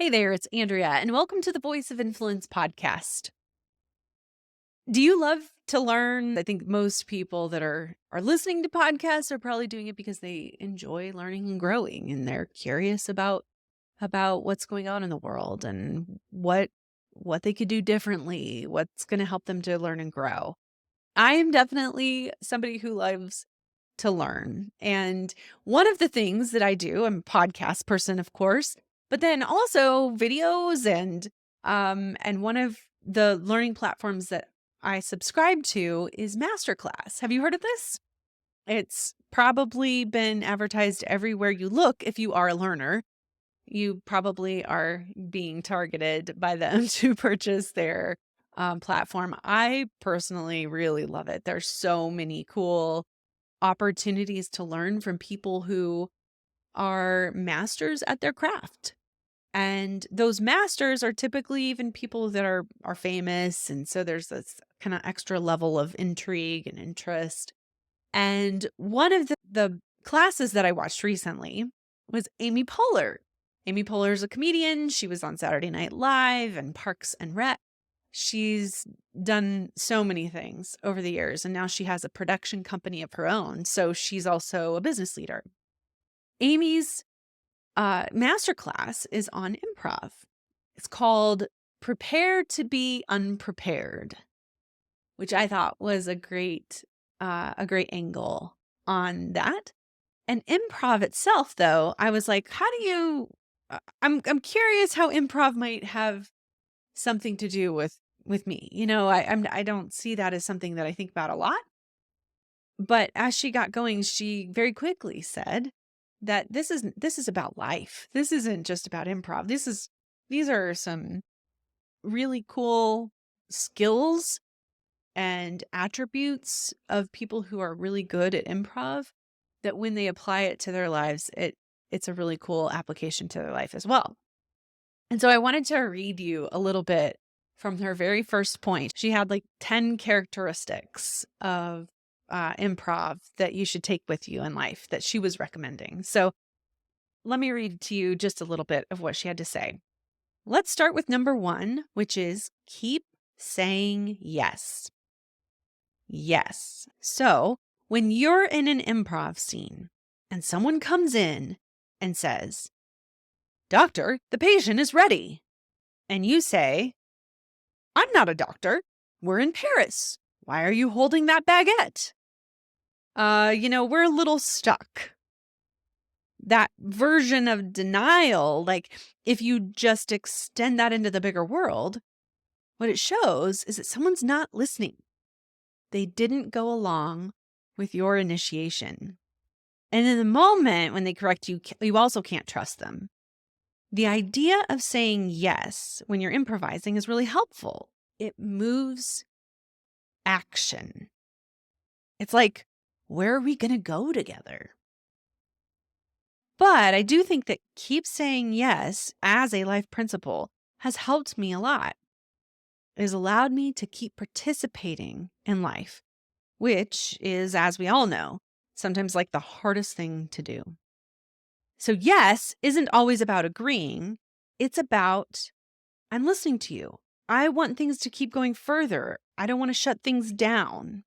Hey there, it's Andrea, and welcome to the Voice of Influence podcast. Do you love to learn? I think most people that are listening to podcasts are probably doing it because they enjoy learning and growing, and they're curious about what's going on in the world and what they could do differently, what's going to help them to learn and grow. I am definitely somebody who loves to learn. And one of the things that I do, I'm a podcast person, of course, but then also videos and one of the learning platforms that I subscribe to is Masterclass. Have you heard of this? It's probably been advertised everywhere you look if you are a learner. You probably are being targeted by them to purchase their platform. I personally really love it. There's so many cool opportunities to learn from people who are masters at their craft. And those masters are typically even people that are famous. And so there's this kind of extra level of intrigue and interest. And one of the classes that I watched recently was Amy Poehler. Amy Poehler is a comedian. She was on Saturday Night Live and Parks and Rec. She's done so many things over the years, and now she has a production company of her own. So she's also a business leader. Amy's masterclass is on improv. It's called Prepare to be Unprepared, which I thought was a great angle on that. And improv itself, though, I was like, how do you? I'm curious how improv might have something to do with me. I don't see that as something that I think about a lot. But as she got going, she very quickly said that this is about life. This isn't just about improv. These are some really cool skills and attributes of people who are really good at improv that when they apply it to their lives, it's a really cool application to their life as well. And so I wanted to read you a little bit from her very first point. She had like 10 characteristics of improv that you should take with you in life that she was recommending. So let me read to you just a little bit of what she had to say. Let's start with number 1, which is keep saying yes. Yes. So when you're in an improv scene and someone comes in and says, "Doctor, the patient is ready." And you say, "I'm not a doctor. We're in Paris. Why are you holding that baguette?" We're a little stuck. That version of denial, like if you just extend that into the bigger world, what it shows is that someone's not listening. They didn't go along with your initiation. And in the moment when they correct you, you also can't trust them. The idea of saying yes when you're improvising is really helpful. It moves action. It's like, where are we going to go together? But I do think that keep saying yes as a life principle has helped me a lot. It has allowed me to keep participating in life, which is, as we all know, sometimes like the hardest thing to do. So yes isn't always about agreeing. It's about, I'm listening to you. I want things to keep going further. I don't want to shut things down.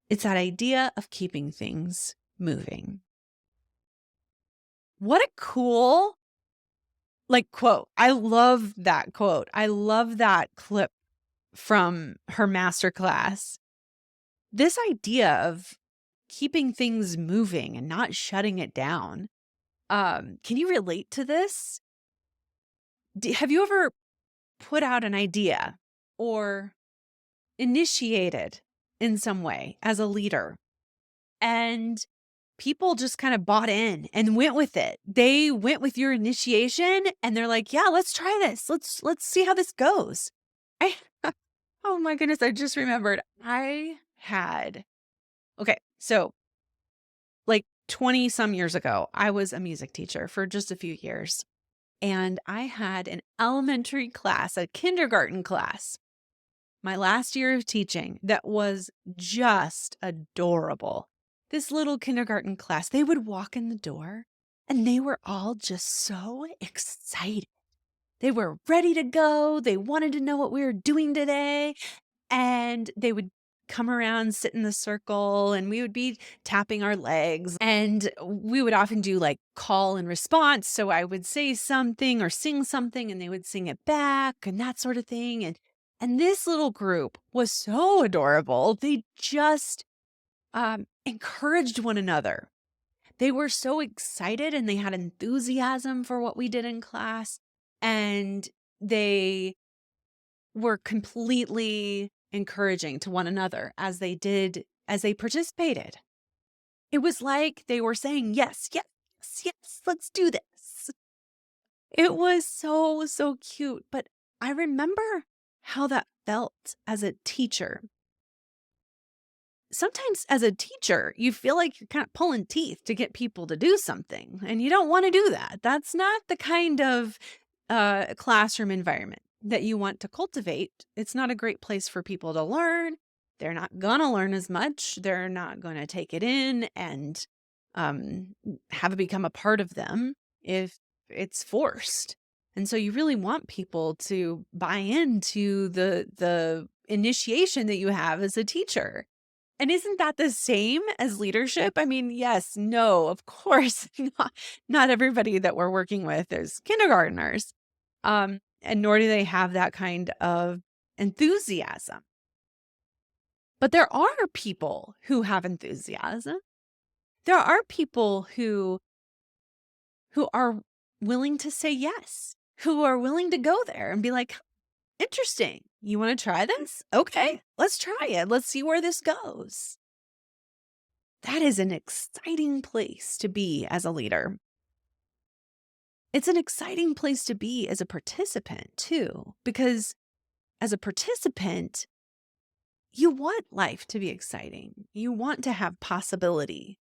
It's that idea of keeping things moving. What a cool, quote. I love that quote. I love that clip from her masterclass. This idea of keeping things moving and not shutting it down. Can you relate to this? Have you ever put out an idea or initiated in some way as a leader and people just kind of bought in and went with it? They went with your initiation and they're like, "Yeah, let's try this. Let's see how this goes." I Oh my goodness, I just remembered. So like 20 some years ago, I was a music teacher for just a few years. And I had an elementary class, a kindergarten class, my last year of teaching, that was just adorable. This little kindergarten class, they would walk in the door And they were all just so excited. They were ready to go. They wanted to know what we were doing today. And they would come around, sit in the circle, and we would be tapping our legs. And we would often do like call and response. So I would say something or sing something, and they would sing it back and that sort of thing. And this little group was so adorable. They just encouraged one another. They were so excited and they had enthusiasm for what we did in class. And they were completely encouraging to one another as they participated. It was like they were saying, yes, yes, yes, let's do this. It was so, so cute. But I remember how that felt as a teacher. Sometimes as a teacher, you feel like you're kind of pulling teeth to get people to do something, and you don't want to do that. That's not the kind of classroom environment that you want to cultivate. It's not a great place for people to learn. They're not going to learn as much. They're not going to take it in and um, have it become a part of them if it's forced. And so you really want people to buy into the initiation that you have as a teacher. And isn't that the same as leadership? I mean, yes, no, of course, not everybody that we're working with is kindergartners. And nor do they have that kind of enthusiasm. But there are people who have enthusiasm. There are people who are willing to say yes, who are willing to go there and be like, interesting. You want to try this? Okay, let's try it. Let's see where this goes. That is an exciting place to be as a leader. It's an exciting place to be as a participant too, because as a participant, you want life to be exciting. You want to have possibility,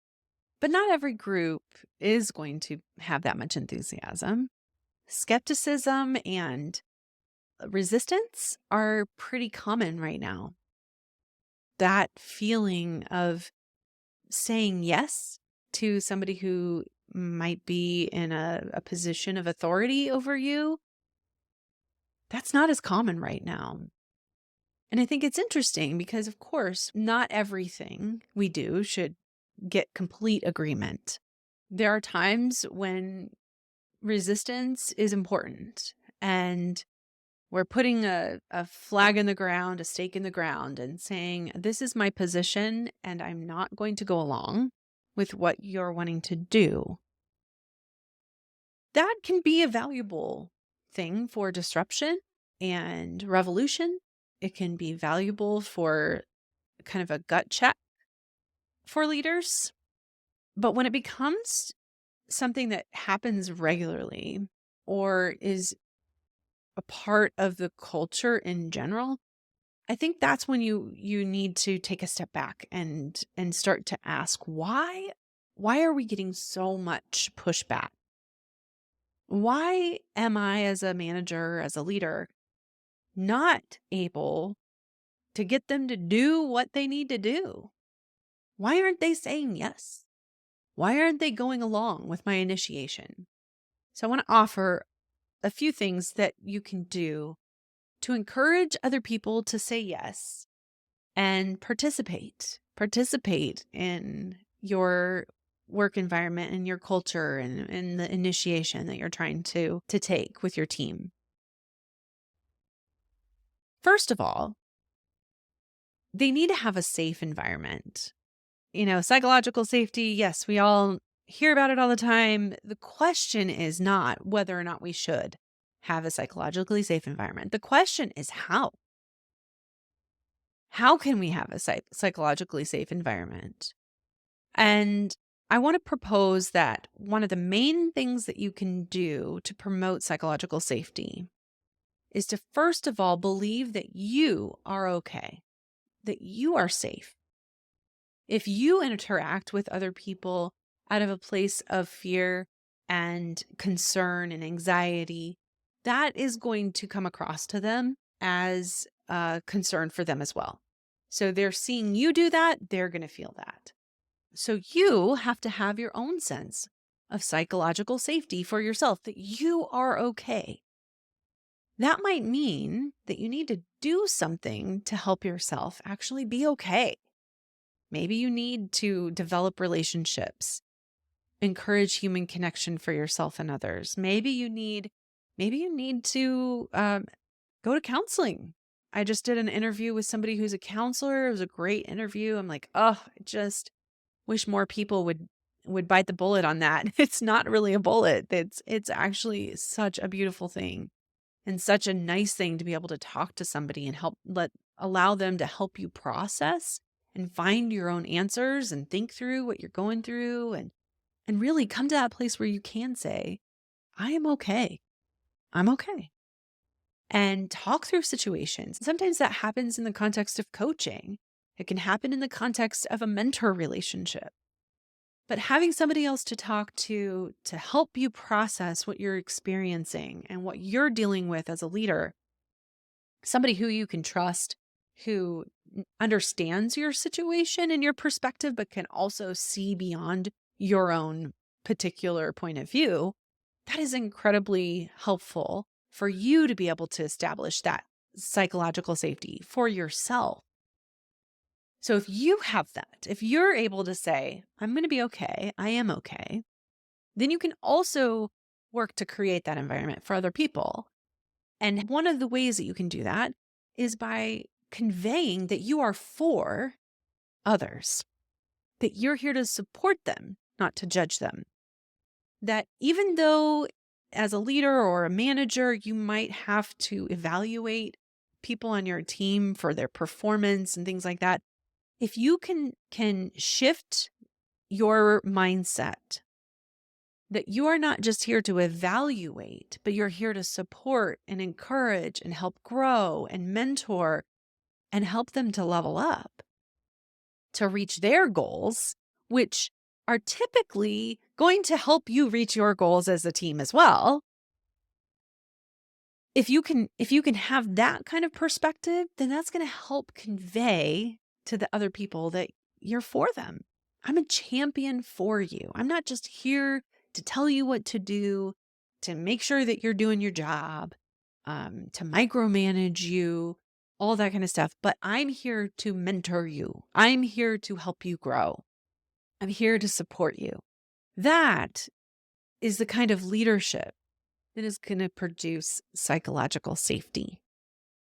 but not every group is going to have that much enthusiasm. Skepticism and resistance are pretty common right now. That feeling of saying yes to somebody who might be in a position of authority over you, that's not as common right now. And I think it's interesting because, of course, not everything we do should get complete agreement. There are times when resistance is important and we're putting a flag in the ground, a stake in the ground, and saying, this is my position, and I'm not going to go along with what you're wanting to do. That can be a valuable thing for disruption and revolution. It can be valuable for kind of a gut check for leaders. But when it becomes something that happens regularly or is a part of the culture in general, I think that's when you need to take a step back and start to ask why are we getting so much pushback? Why am I as a manager, as a leader, not able to get them to do what they need to do? Why aren't they saying yes? Why aren't they going along with my initiation? So I want to offer a few things that you can do to encourage other people to say yes and participate in your work environment and your culture and the initiation that you're trying to take with your team. First of all, they need to have a safe environment. Psychological safety, yes, we all hear about it all the time. The question is not whether or not we should have a psychologically safe environment. The question is how. How can we have a psychologically safe environment? And I want to propose that one of the main things that you can do to promote psychological safety is to first of all believe that you are okay, that you are safe. If you interact with other people out of a place of fear and concern and anxiety, that is going to come across to them as a concern for them as well. So they're seeing you do that, they're going to feel that. So you have to have your own sense of psychological safety for yourself, that you are okay. That might mean that you need to do something to help yourself actually be okay. Maybe you need to develop relationships, encourage human connection for yourself and others. Maybe you need to go to counseling. I just did an interview with somebody who's a counselor. It was a great interview. I'm like, oh, I just wish more people would bite the bullet on that. It's not really a bullet. It's actually such a beautiful thing and such a nice thing to be able to talk to somebody and allow them to help you process and find your own answers and think through what you're going through and really come to that place where you can say, I am okay. I'm okay. And talk through situations. Sometimes that happens in the context of coaching. It can happen in the context of a mentor relationship. But having somebody else to talk to help you process what you're experiencing and what you're dealing with as a leader, somebody who you can trust, who understands your situation and your perspective, but can also see beyond your own particular point of view, that is incredibly helpful for you to be able to establish that psychological safety for yourself. So if you have that, if you're able to say, I'm going to be okay, I am okay, then you can also work to create that environment for other people. And one of the ways that you can do that is by conveying that you are for others, that you're here to support them, not to judge them. That even though as a leader or a manager, you might have to evaluate people on your team for their performance and things like that, if you can shift your mindset that you are not just here to evaluate, but you're here to support and encourage and help grow and mentor and help them to level up, to reach their goals, which are typically going to help you reach your goals as a team as well. If you can have that kind of perspective, then that's going to help convey to the other people that you're for them. I'm a champion for you. I'm not just here to tell you what to do, to make sure that you're doing your job, to micromanage you, all that kind of stuff. But I'm here to mentor you. I'm here to help you grow. I'm here to support you. That is the kind of leadership that is going to produce psychological safety.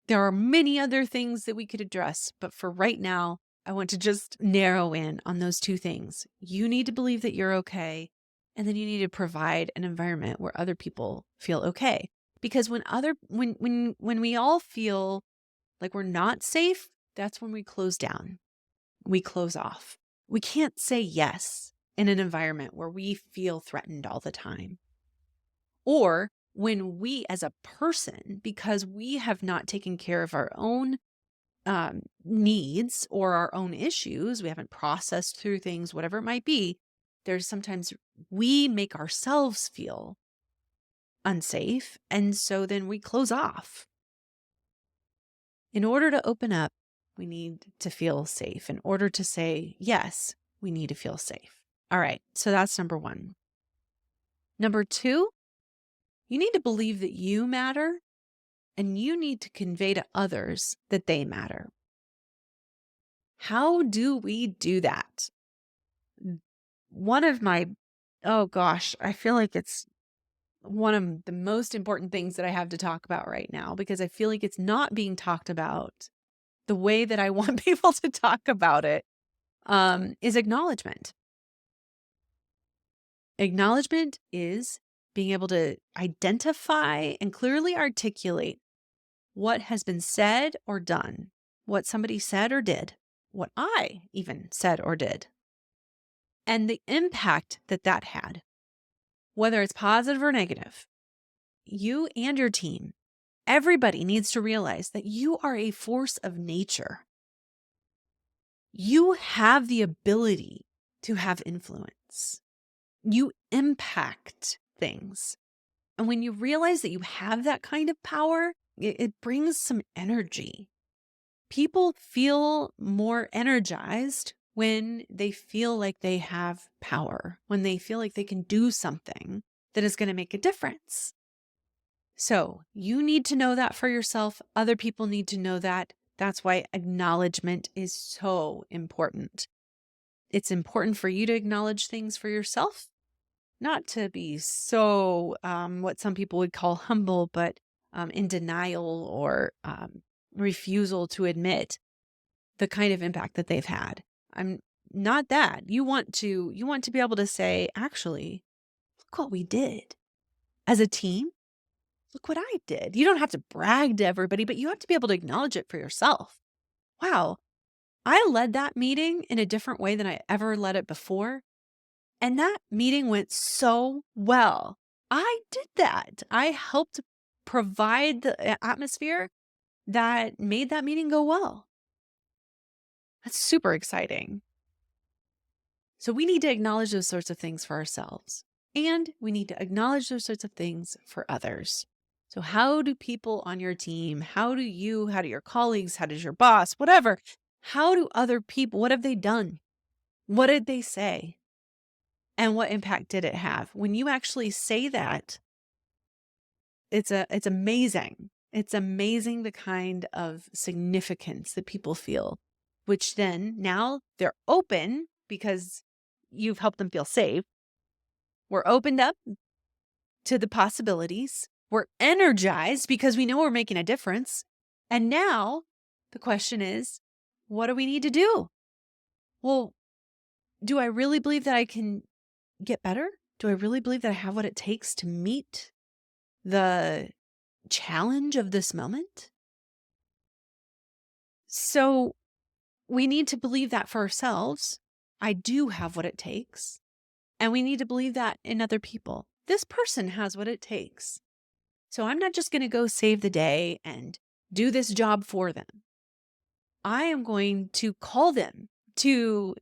There are many other things that we could address, but for right now, I want to just narrow in on those two things. You need to believe that you're okay, and then you need to provide an environment where other people feel okay. Because when we all feel like we're not safe, that's when we close down. We close off. We can't say yes in an environment where we feel threatened all the time. Or when we as a person, because we have not taken care of our own needs or our own issues, we haven't processed through things, whatever it might be, there's sometimes we make ourselves feel unsafe. And so then we close off. In order to open up, we need to feel safe. In order to say yes, we need to feel safe. All right. So that's number one. Number two, you need to believe that you matter, and you need to convey to others that they matter. How do we do that? I feel like it's one of the most important things that I have to talk about right now, because I feel like it's not being talked about the way that I want people to talk about it, is acknowledgement. Acknowledgement is being able to identify and clearly articulate what has been said or done, what somebody said or did, what I even said or did, and the impact that that had, whether it's positive or negative. You and your team, everybody needs to realize that you are a force of nature. You have the ability to have influence. You impact things. And when you realize that you have that kind of power, it brings some energy. People feel more energized when they feel like they have power, when they feel like they can do something that is going to make a difference. So you need to know that for yourself. Other people need to know that. That's why acknowledgement is so important. It's important for you to acknowledge things for yourself, not to be so what some people would call humble, but in denial or refusal to admit the kind of impact that they've had. I'm not that. You want to be able to say, actually, look what we did as a team. Look what I did. You don't have to brag to everybody, but you have to be able to acknowledge it for yourself. Wow, I led that meeting in a different way than I ever led it before. And that meeting went so well. I did that. I helped provide the atmosphere that made that meeting go well. That's super exciting. So we need to acknowledge those sorts of things for ourselves. And we need to acknowledge those sorts of things for others. So how do people on your team, how do your colleagues, how does your boss, whatever, how do other people, what have they done? What did they say? And what impact did it have? When you actually say that, it's amazing. It's amazing the kind of significance that people feel, which then now they're open because you've helped them feel safe. We're opened up to the possibilities. We're energized because we know we're making a difference. And now the question is, what do we need to do? Well, do I really believe that I can get better? Do I really believe that I have what it takes to meet the challenge of this moment? So we need to believe that for ourselves. I do have what it takes. And we need to believe that in other people. This person has what it takes. So I'm not just going to go save the day and do this job for them. I am going to call them to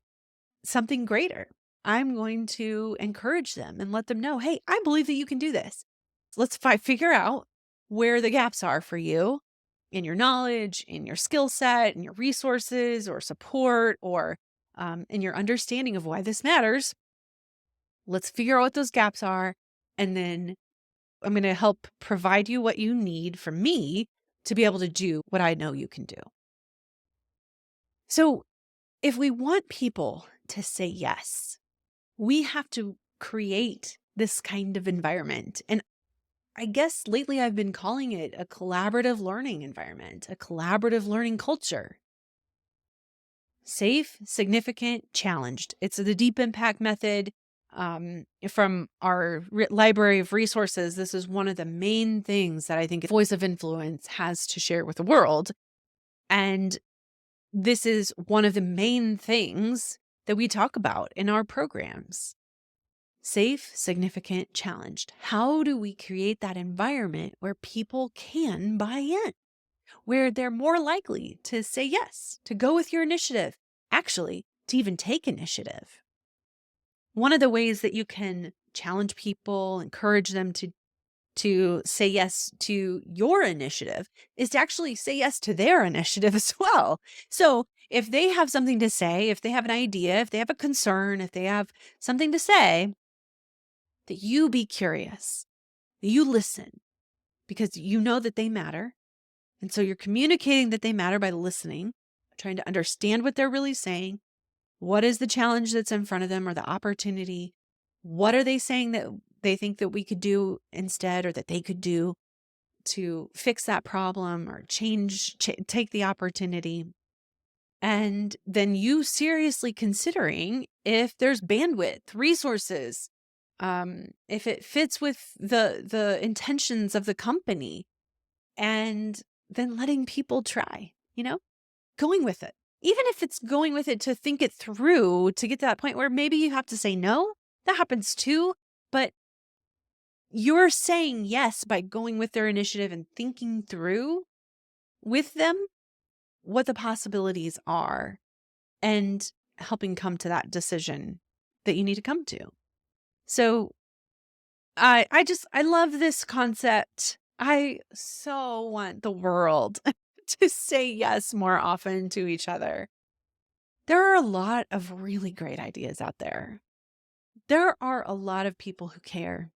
something greater. I'm going to encourage them and let them know, hey, I believe that you can do this. Let's figure out where the gaps are for you in your knowledge, in your skill set, in your resources or support, or in your understanding of why this matters. Let's figure out what those gaps are. And then I'm going to help provide you what you need from me to be able to do what I know you can do. So if we want people to say yes, we have to create this kind of environment. And I guess lately I've been calling it a collaborative learning environment, a collaborative learning culture. Safe, significant, challenged. It's the deep impact method from our library of resources. This is one of the main things that I think Voice of Influence has to share with the world. And this is one of the main things that we talk about in our programs. Safe, significant, challenged. How do we create that environment where people can buy in, where they're more likely to say yes, to go with your initiative, actually, to even take initiative? One of the ways that you can challenge people, encourage them to say yes to your initiative is to actually say yes to their initiative as well. So if they have something to say, if they have an idea, if they have a concern, if they have something to say, that you be curious, that you listen, because you know that they matter. And so you're communicating that they matter by listening, trying to understand what they're really saying. What is the challenge that's in front of them or the opportunity? What are they saying that they think that we could do instead or that they could do to fix that problem or take the opportunity? And then you seriously considering if there's bandwidth, resources, if it fits with the intentions of the company, and then letting people try, going with it. Even if it's going with it to think it through to get to that point where maybe you have to say no, that happens too. But you're saying yes by going with their initiative and thinking through with them what the possibilities are and helping come to that decision that you need to come to. So I love this concept. I so want the world to say yes more often to each other. There are a lot of really great ideas out there. There are a lot of people who care.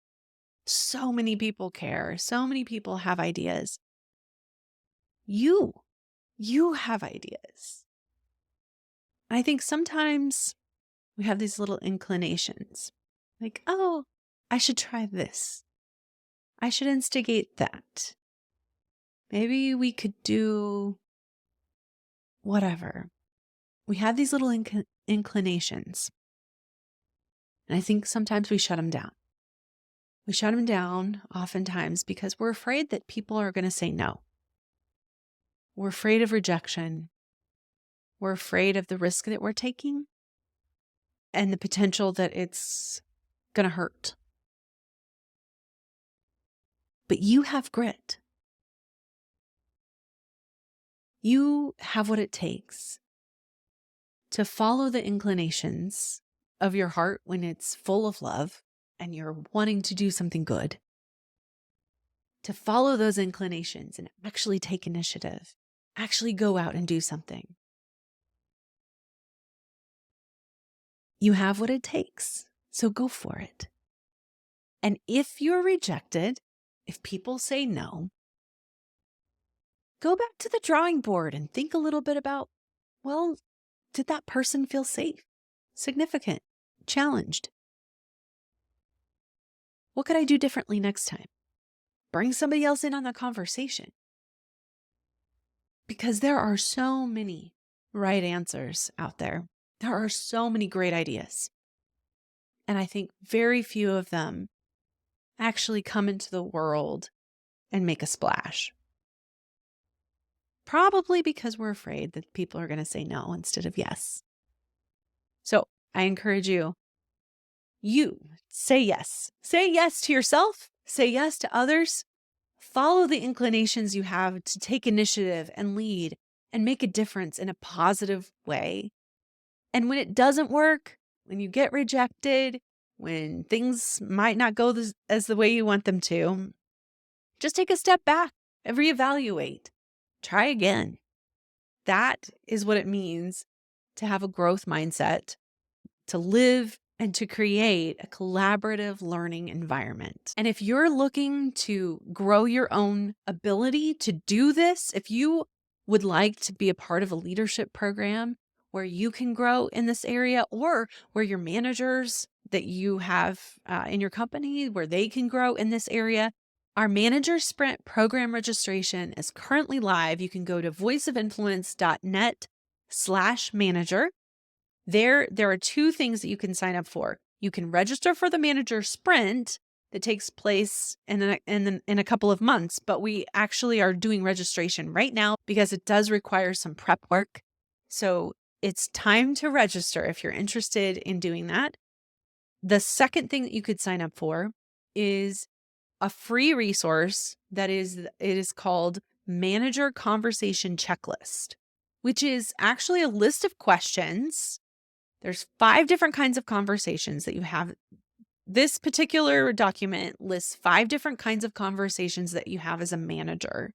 So many people care. So many people have ideas. You, you have ideas. I think sometimes we have these little inclinations like, oh, I should try this. I should instigate that. Maybe we could do whatever. We have these little inclinations. And I think sometimes we shut them down. We shut them down oftentimes because we're afraid that people are going to say no. We're afraid of rejection. We're afraid of the risk that we're taking and the potential that it's going to hurt. But you have grit. You have what it takes to follow the inclinations of your heart when it's full of love and you're wanting to do something good. To follow those inclinations and actually take initiative, actually go out and do something. You have what it takes, so go for it. And if you're rejected, if people say no, go back to the drawing board and think a little bit about, well, did that person feel safe, significant, challenged? What could I do differently next time? Bring somebody else in on the conversation. Because there are so many right answers out there. There are so many great ideas. And I think very few of them actually come into the world and make a splash. Probably because we're afraid that people are going to say no instead of yes. So I encourage you say yes. Say yes to yourself. Say yes to others. Follow the inclinations you have to take initiative and lead and make a difference in a positive way. And when it doesn't work, when you get rejected, when things might not go as the way you want them to, just take a step back and reevaluate. Try again. That is what it means to have a growth mindset, to live and to create a collaborative learning environment. And if you're looking to grow your own ability to do this, if you would like to be a part of a leadership program where you can grow in this area, or where your managers that you have in your company, where they can grow in this area, our Manager Sprint program registration is currently live. You can go to voiceofinfluence.net/manager. There are two things that you can sign up for. You can register for the Manager Sprint that takes place in a couple of months, but we actually are doing registration right now because it does require some prep work. So it's time to register if you're interested in doing that. The second thing that you could sign up for is a free resource it is called Manager Conversation Checklist, which is actually a list of questions. There's 5 different kinds of conversations that you have. This particular document lists 5 different kinds of conversations that you have as a manager.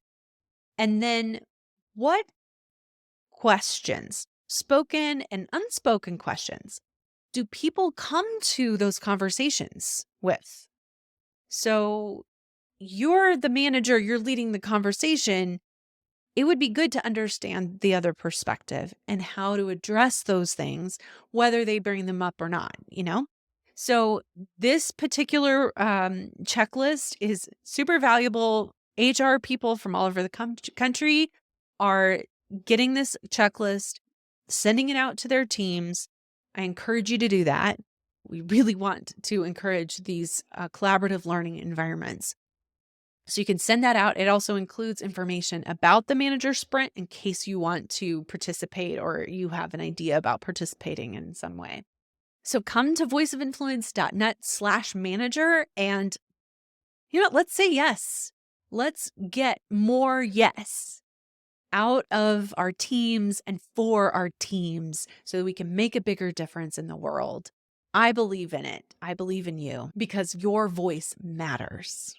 And then what questions, spoken and unspoken questions, do people come to those conversations with? So you're the manager, you're leading the conversation. It would be good to understand the other perspective and how to address those things, whether they bring them up or not, So this particular checklist is super valuable. HR people from all over the country are getting this checklist, sending it out to their teams. I encourage you to do that. We really want to encourage these collaborative learning environments. So you can send that out. It also includes information about the Manager Sprint in case you want to participate or you have an idea about participating in some way. So come to voiceofinfluence.net/manager and, let's say yes. Let's get more yes out of our teams and for our teams so that we can make a bigger difference in the world. I believe in it. I believe in you because your voice matters.